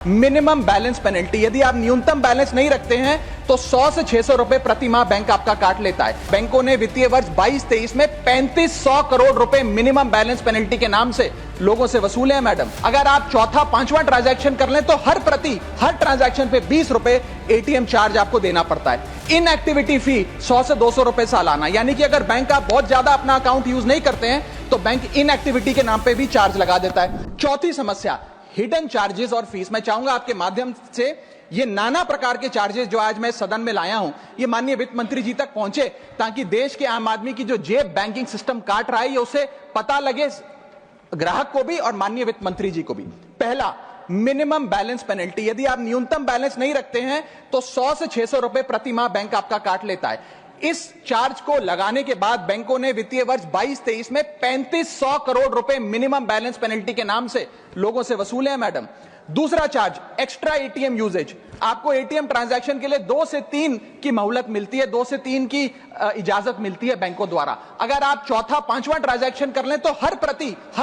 Minimum balance penalty, यदि आप न्यूनतम बैलेंस नहीं रखते हैं तो 100 से 600 रुपए प्रति माह बैंक आपका काट लेता है। बैंकों ने वित्तीय वर्ष 22-23 में 3500 करोड़ रुपए मिनिमम बैलेंस पेनल्टी के नाम से लोगों से वसूले हैं। मैडम, अगर आप चौथा पांचवा ट्रांजैक्शन कर लें तो हर ट्रांजैक्शन पे 20 रुपए एटीएम चार्ज आपको देना पड़ता है। इनएक्टिविटी फी 100 से 200 रुपए सालाना, यानी कि अगर बैंक आप बहुत ज्यादा अपना अकाउंट यूज नहीं करते हैं तो बैंक इनएक्टिविटी के नाम पे भी चार्ज लगा देता है। चौथी समस्या, हिडन चार्जेस और फीस। मैं चाहूंगा आपके माध्यम से ये नाना प्रकार के चार्जेस जो आज मैं सदन में लाया हूं, ये माननीय वित्त मंत्री जी तक पहुंचे ताकि देश के आम आदमी की जो जेब बैंकिंग सिस्टम काट रहा है ये उसे पता लगे, ग्राहक को भी और माननीय वित्त मंत्री जी को भी। पहला, मिनिमम बैलेंस पेनल्टी, यदि आप न्यूनतम बैलेंस नहीं रखते हैं तो 100 से 600 रुपए प्रति माह बैंक आपका काट लेता है। इस चार्ज को लगाने के बाद बैंकों ने वित्तीय वर्ष 22-23 में 3500 करोड़ रुपए मिनिमम बैलेंस पेनल्टी के नाम से लोगों से वसूले हैं। मैडम, दूसरा चार्ज, एक्स्ट्रा एटीएम यूजेज। आपको एटीएम ट्रांजैक्शन के लिए 2 से 3 की मोहलत मिलती है, 2 से 3 की इजाजत मिलती है बैंकों द्वारा। अगर आप चौथा पांचवा ट्रांजैक्शन कर लें तो हर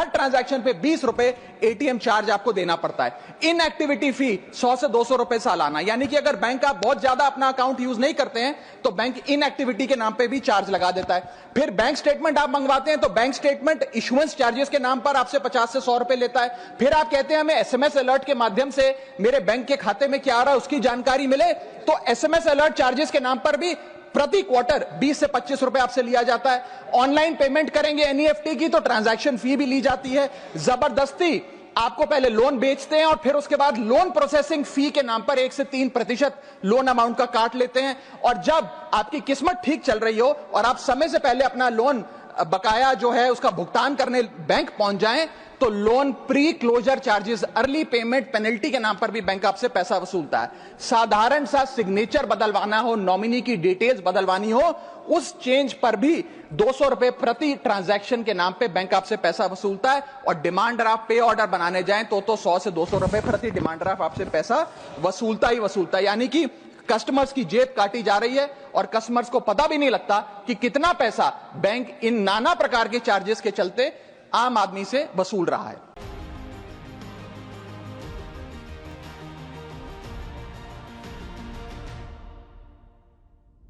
ट्रांजैक्शन पे 20 रुपए एटीएम चार्ज आपको देना पड़ता है। इनएक्टिविटी फी 100 से 200 रुपए सालाना, यानी कि अगर बैंक आप बहुत ज्यादा अपना अकाउंट यूज नहीं करते हैं तो बैंक इनएक्टिविटी के नाम पे भी चार्ज लगा देता है। फिर बैंक स्टेटमेंट आप मंगवाते हैं तो बैंक स्टेटमेंट इशुएंस चार्जेस के नाम पर आपसे 50 से 100 रुपए लेता है। फिर आप कहते हैं हमें एसएमएस अलर्ट के माध्यम से मेरे बैंक के खाते में क्या आ रहा है उसकी जानकारी मिले, तो एसएमएस अलर्ट चार्जेस के नाम पर भी प्रति क्वार्टर 20 से 25 रुपए आपसे लिया जाता है। ऑनलाइन पेमेंट करेंगे एनईएफटी की तो ट्रांजैक्शन फी भी ली जाती है। जबरदस्ती आपको पहले लोन बेचते हैं और फिर उसके बाद लोन प्रोसेसिंग फी के नाम पर 1 से 3% लोन अमाउंट का काट लेते हैं। और जब आपकी किस्मत ठीक चल रही हो और आप समय से पहले अपना लोन बकाया जो है उसका भुगतान करने बैंक पहुंच जाएं तो loan pre closure charges, early payment penalty के नाम पर भी बैंक आपसे पैसा वसूलता है। साधारण सा सिग्नेचर बदलवाना हो, नॉमिनी की डिटेल्स बदलवानी हो, उस चेंज पर भी 200 रुपए प्रति ट्रांजैक्शन के नाम पे बैंक आपसे पैसा वसूलता है। और डिमांड ड्राफ्ट पे ऑर्डर बनाने जाएं तो 100 से 200 रुपए प्रति डिमांड ड्राफ्ट आपसे पैसा वसूलता ही वसूलता है। यानी कि कस्टमर्स की जेब काटी जा रही है और कस्टमर्स को पता भी नहीं लगता कि कितना पैसा बैंक इन नाना प्रकार के चार्जेस के चलते आम आदमी से वसूल रहा है।